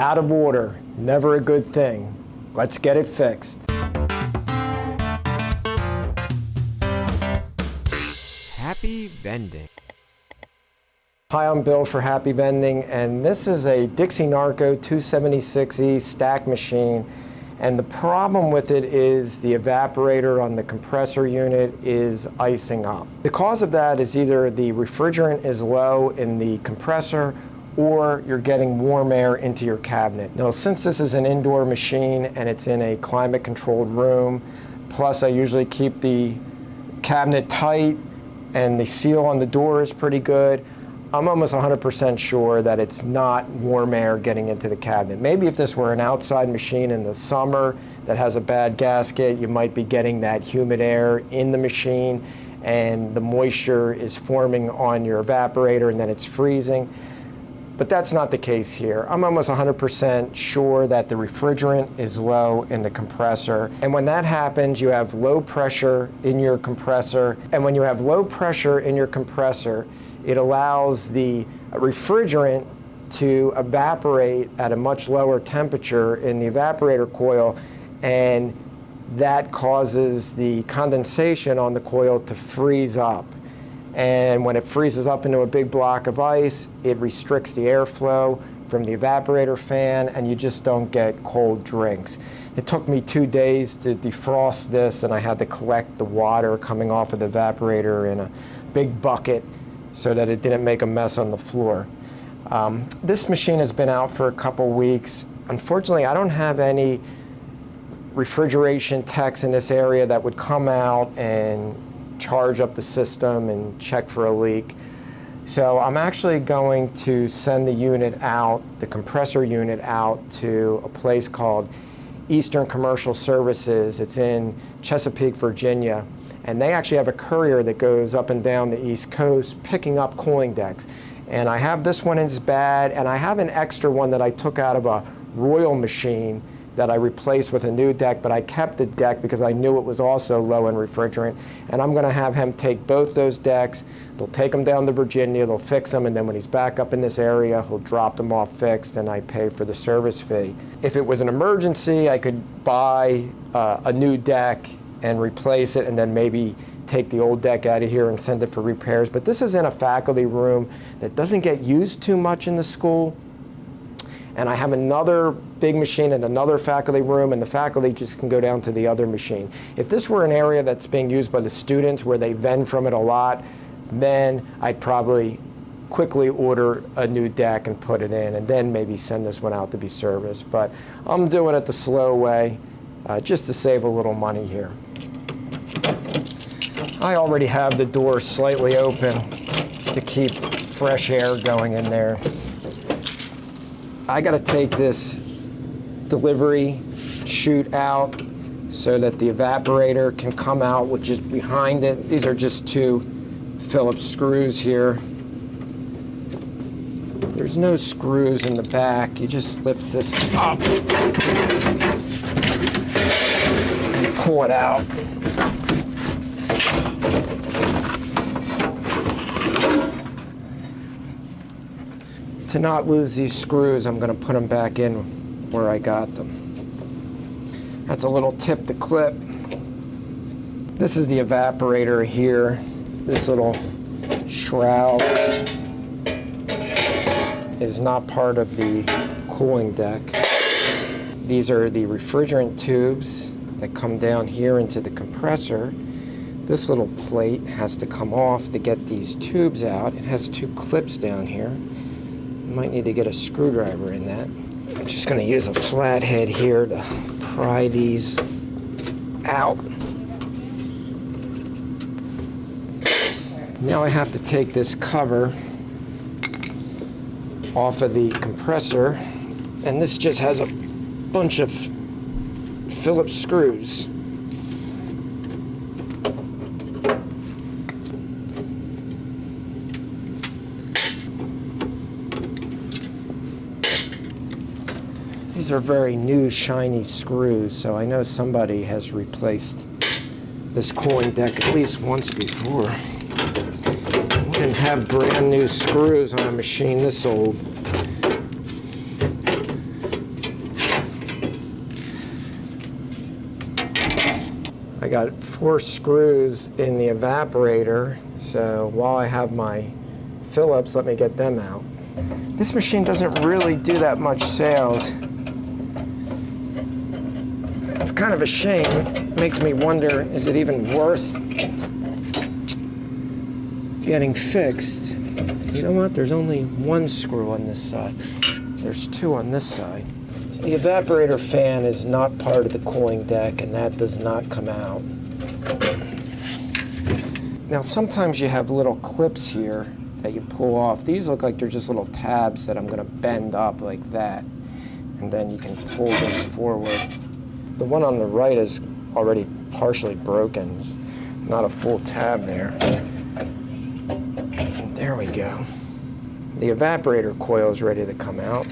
Out of order, never a good thing. Let's get it fixed. Happy Vending. Hi, I'm Bill for Happy Vending, and this is a Dixie Narco 276E stack machine. And the problem with it is the evaporator on the compressor unit is icing up. The cause of that is either the refrigerant is low in the compressor or you're getting warm air into your cabinet. Now, since this is an indoor machine and it's in a climate-controlled room, plus I usually keep the cabinet tight and the seal on the door is pretty good, I'm almost 100% sure that it's not warm air getting into the cabinet. Maybe if this were an outside machine in the summer that has a bad gasket, you might be getting that humid air in the machine and the moisture is forming on your evaporator and then it's freezing. But that's not the case here. I'm almost 100% sure that the refrigerant is low in the compressor. And when that happens, you have low pressure in your compressor. And when you have low pressure in your compressor, it allows the refrigerant to evaporate at a much lower temperature in the evaporator coil, and that causes the condensation on the coil to freeze up. And when it freezes up into a big block of ice, it restricts the airflow from the evaporator fan, and you just don't get cold drinks. It took me 2 days to defrost this, and I had to collect the water coming off of the evaporator in a big bucket so that it didn't make a mess on the floor. This machine has been out for a couple weeks. Unfortunately, I don't have any refrigeration techs in this area that would come out and charge up the system and check for a leak. So I'm actually going to send the unit out, the compressor unit out, to a place called Eastern Commercial Services. It's in Chesapeake, Virginia. And they actually have a courier that goes up and down the East Coast picking up cooling decks. And I have this one is bad, and I have an extra one that I took out of a Royal machine that I replaced with a new deck, but I kept the deck because I knew it was also low in refrigerant. And I'm gonna have him take both those decks. They'll take them down to Virginia, they'll fix them, and then when he's back up in this area, he'll drop them off fixed, and I pay for the service fee. If it was an emergency, I could buy a new deck and replace it, and then maybe take the old deck out of here and send it for repairs. But this is in a faculty room that doesn't get used too much in the school. And I have another big machine in another faculty room, and the faculty just can go down to the other machine. If this were an area that's being used by the students where they vend from it a lot, then I'd probably quickly order a new deck and put it in, and then maybe send this one out to be serviced. But I'm doing it the slow way, just to save a little money here. I already have the door slightly open to keep fresh air going in there. I got to take this delivery chute out so that the evaporator can come out, which is behind it. These are just 2 Phillips screws here. There's no screws in the back. You just lift this up and pull it out. To not lose these screws, I'm going to put them back in where I got them. That's a little tip to clip. This is the evaporator here. This little shroud is not part of the cooling deck. These are the refrigerant tubes that come down here into the compressor. This little plate has to come off to get these tubes out. It has 2 clips down here. You might need to get a screwdriver in that. I'm just going to use a flathead here to pry these out. Now I have to take this cover off of the compressor, and this just has a bunch of Phillips screws. These are very new, shiny screws, so I know somebody has replaced this cooling deck at least once before. Wouldn't have brand new screws on a machine this old. I got 4 screws in the evaporator, so while I have my Phillips, let me get them out. This machine doesn't really do that much sales. It's kind of a shame. It makes me wonder, is it even worth getting fixed? You know what? There's only 1 screw on this side. There's 2 on this side. The evaporator fan is not part of the cooling deck, and that does not come out. Now, sometimes you have little clips here that you pull off. These look like they're just little tabs that I'm going to bend up like that, and then you can pull this forward. The one on the right is already partially broken. There's not a full tab there. And there we go. The evaporator coil is ready to come out.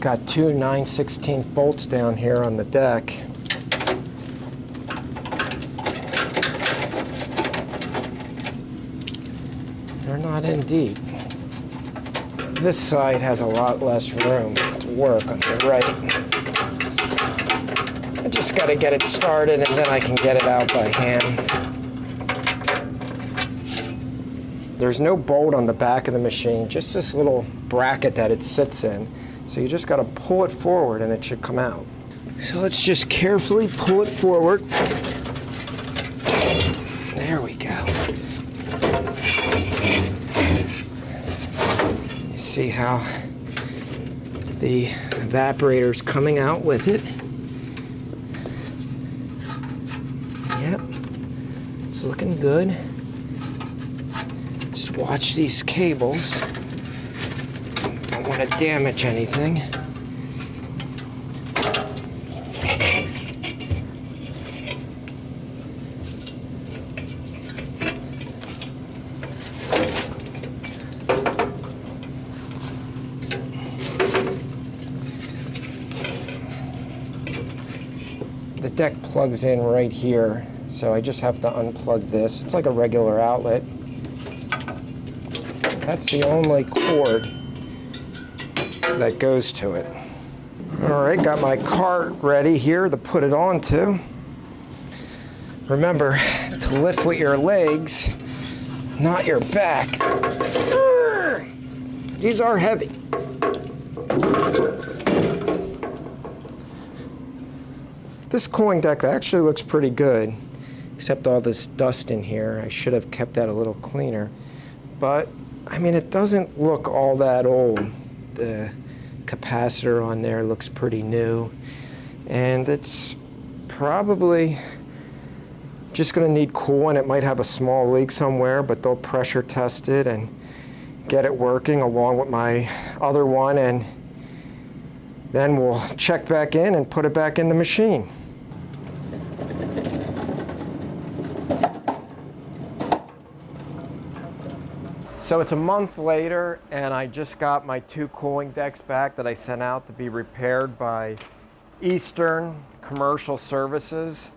Got 2 9/16 bolts down here on the deck. They're not in deep. This side has a lot less room to work on the right. I just got to get it started and then I can get it out by hand. There's no bolt on the back of the machine, just this little bracket that it sits in. So you just got to pull it forward and it should come out. So let's just carefully pull it forward. There we go. You see how the evaporator's coming out with it. Yep, it's looking good. Just watch these cables. Don't want to damage anything. The deck plugs in right here, so I just have to unplug this. It's like a regular outlet. That's the only cord that goes to it. All right, got my cart ready here to put it onto. Remember to lift with your legs, not your back. These are heavy. This cooling deck actually looks pretty good, except all this dust in here. I should have kept that a little cleaner. But, I mean, it doesn't look all that old. The capacitor on there looks pretty new. And it's probably just going to need cooling. It might have a small leak somewhere, but they'll pressure test it and get it working along with my other one. And then we'll check back in and put it back in the machine. So it's a month later, and I just got my 2 cooling decks back that I sent out to be repaired by Eastern Commercial Services.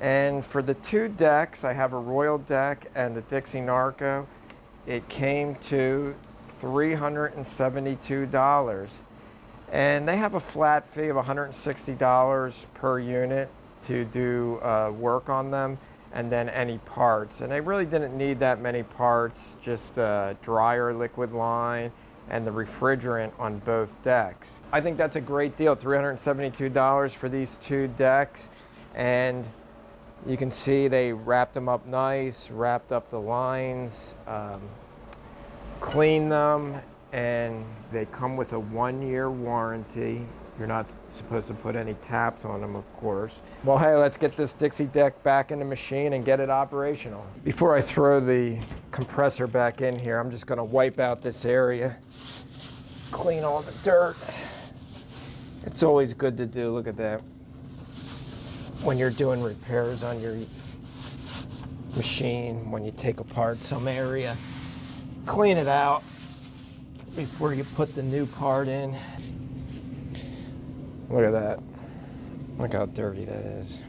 And for the 2 decks, I have a Royal deck and the Dixie Narco. It came to $372. And they have a flat fee of $160 per unit to do work on them, and then any parts. And they really didn't need that many parts, just a dryer liquid line and the refrigerant on both decks. I think that's a great deal, $372 for these 2 decks. And you can see they wrapped them up nice, wrapped up the lines, cleaned them, and they come with a 1-year warranty. You're not supposed to put any taps on them, of course. Well, hey, let's get this Dixie deck back in the machine and get it operational. Before I throw the compressor back in here, I'm just gonna wipe out this area, clean all the dirt. It's always good to do, look at that. When you're doing repairs on your machine, when you take apart some area, clean it out before you put the new part in. Look at that. Look how dirty that is.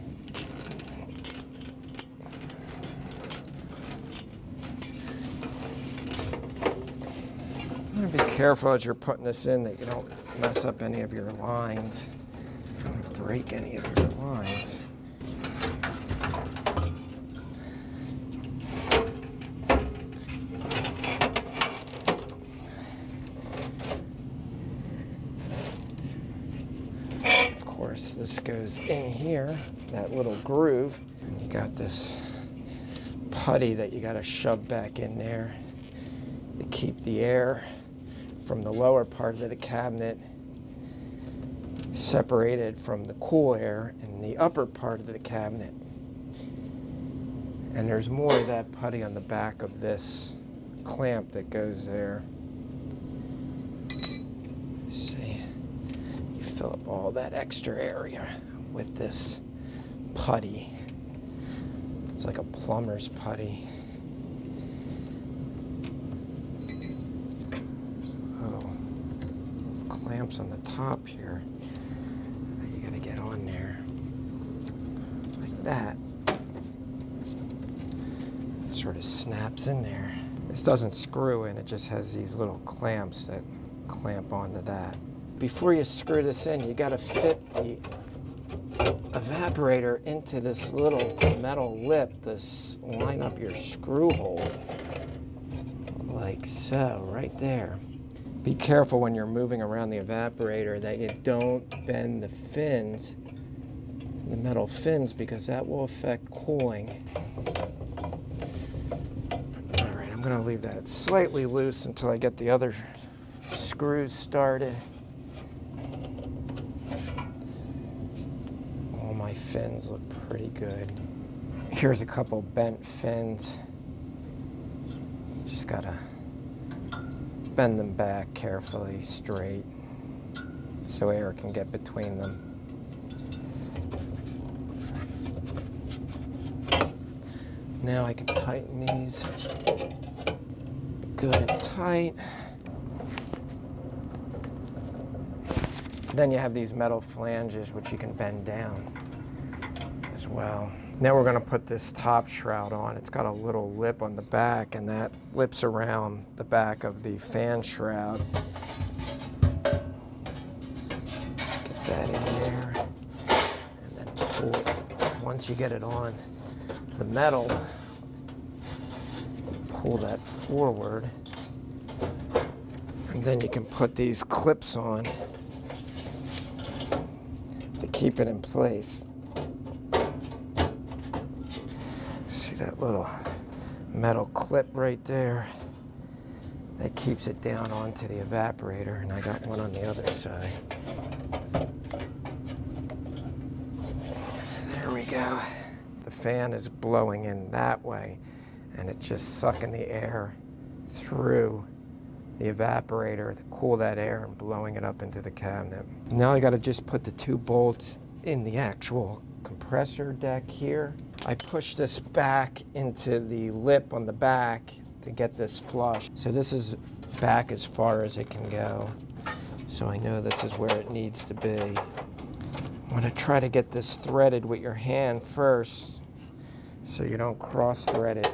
You gotta be careful as you're putting this in that you don't mess up any of your lines. You don't break any of your lines. course, this goes in here, that little groove. And you got this putty that you got to shove back in there to keep the air from the lower part of the cabinet separated from the cool air in the upper part of the cabinet. And there's more of that putty on the back of this clamp that goes there. See, you fill up all that extra area with this putty. It's like a plumber's putty. Little clamps on the top here that you gotta get on there. Like that. It sort of snaps in there. This doesn't screw in, it just has these little clamps that clamp onto that. Before you screw this in, you gotta fit the evaporator into this little metal lip to line up your screw holes, like so, right there. Be careful when you're moving around the evaporator that you don't bend the fins, the metal fins, because that will affect cooling. All right, I'm gonna leave that slightly loose until I get the other screws started. My fins look pretty good. Here's a couple bent fins. You just gotta bend them back carefully, straight, so air can get between them. Now I can tighten these good and tight. Then you have these metal flanges which you can bend down as well. Now we're going to put this top shroud on. It's got a little lip on the back, and that lips around the back of the fan shroud. Just get that in there, and then pull it. Once you get it on the metal, pull that forward, and then you can put these clips on to keep it in place. See that little metal clip right there? That keeps it down onto the evaporator, and I got one on the other side. There we go. The fan is blowing in that way, and it's just sucking the air through the evaporator to cool that air and blowing it up into the cabinet. Now I got to just put the two bolts in the actual compressor deck here. I push this back into the lip on the back to get this flush. So this is back as far as it can go. So I know this is where it needs to be. I'm going to try to get this threaded with your hand first so you don't cross thread it.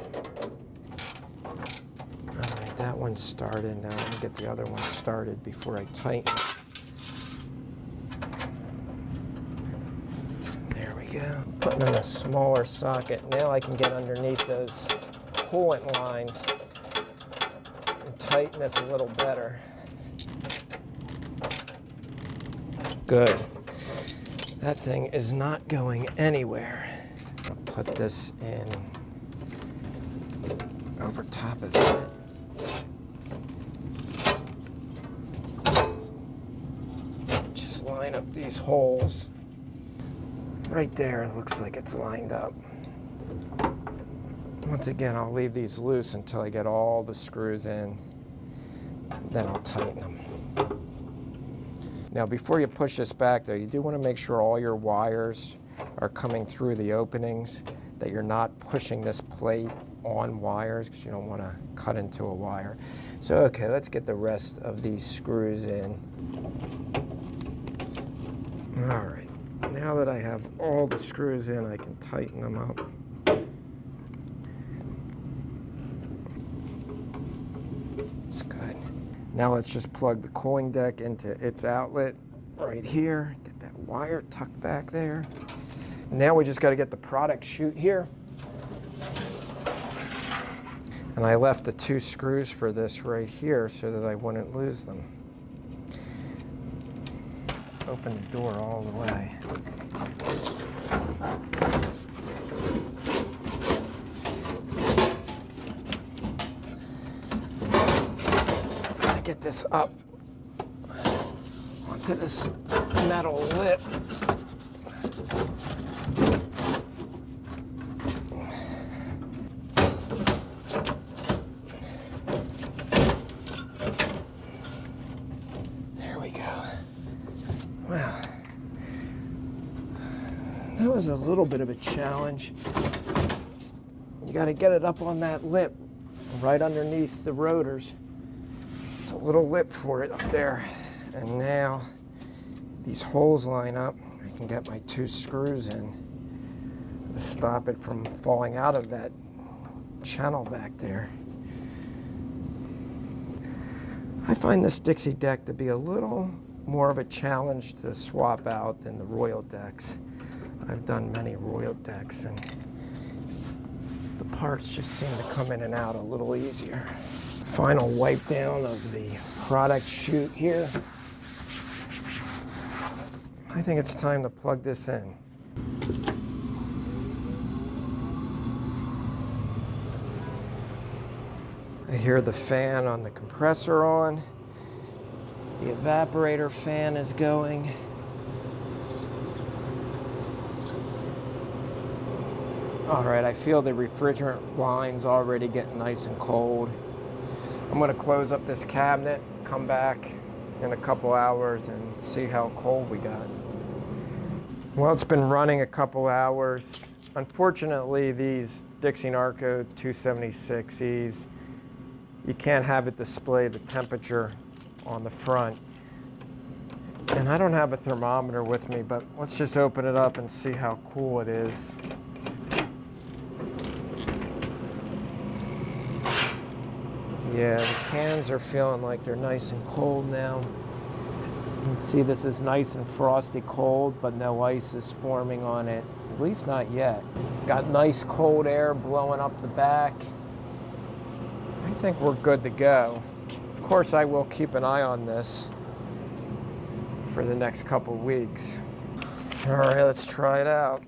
All right, that one's started. Now let me get the other one started before I tighten it. Putting in a smaller socket. Now I can get underneath those coolant lines and tighten this a little better. Good. That thing is not going anywhere. I'll put this in over top of that. Just line up these holes. Right there, it looks like it's lined up. Once again, I'll leave these loose until I get all the screws in. Then I'll tighten them. Now, before you push this back, though, you do want to make sure all your wires are coming through the openings, that you're not pushing this plate on wires, because you don't want to cut into a wire. So, okay, let's get the rest of these screws in. All right. Now that I have all the screws in, I can tighten them up. It's good. Now let's just plug the cooling deck into its outlet right here. Get that wire tucked back there. Now we just got to get the product chute here. And I left the two screws for this right here so that I wouldn't lose them. open the door all the way. Gotta get this up onto this metal lip. There we go. Wow. That was a little bit of a challenge. You got to get it up on that lip, right underneath the rotors. It's a little lip for it up there. And now these holes line up. I can get my 2 screws in to stop it from falling out of that channel back there. I find this Dixie deck to be a little more of a challenge to swap out than the Royal decks. I've done many Royal decks and the parts just seem to come in and out a little easier. Final wipe down of the product chute here. I think it's time to plug this in. I hear the fan on the compressor on. The evaporator fan is going. All right, I feel the refrigerant lines already getting nice and cold. I'm gonna close up this cabinet, come back in a couple hours and see how cold we got. Well, it's been running a couple hours. Unfortunately, these Dixie Narco 276Es, you can't have it display the temperature on the front. And I don't have a thermometer with me, but let's just open it up and see how cool it is. Yeah, the cans are feeling like they're nice and cold now. You can see this is nice and frosty cold, but no ice is forming on it, at least not yet. Got nice cold air blowing up the back. I think we're good to go. Of course, I will keep an eye on this for the next couple weeks. All right, let's try it out.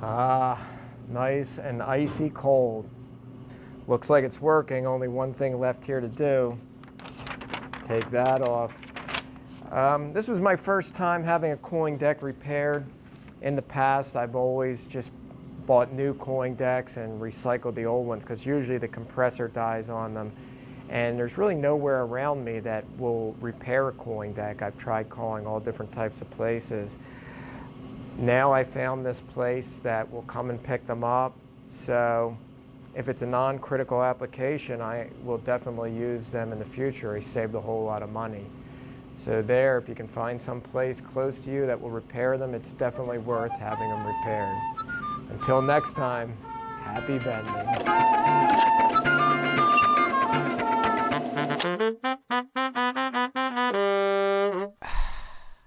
Ah, nice and icy cold. Looks like it's working. Only one thing left here to do. Take that off. This was my first time having a cooling deck repaired. In the past, I've always just bought new cooling decks and recycled the old ones because usually the compressor dies on them. And there's really nowhere around me that will repair a cooling deck. I've tried calling all different types of places. Now I found this place that will come and pick them up. So if it's a non-critical application, I will definitely use them in the future. I saved a whole lot of money. So there, if you can find some place close to you that will repair them, it's definitely worth having them repaired. Until next time, happy vending.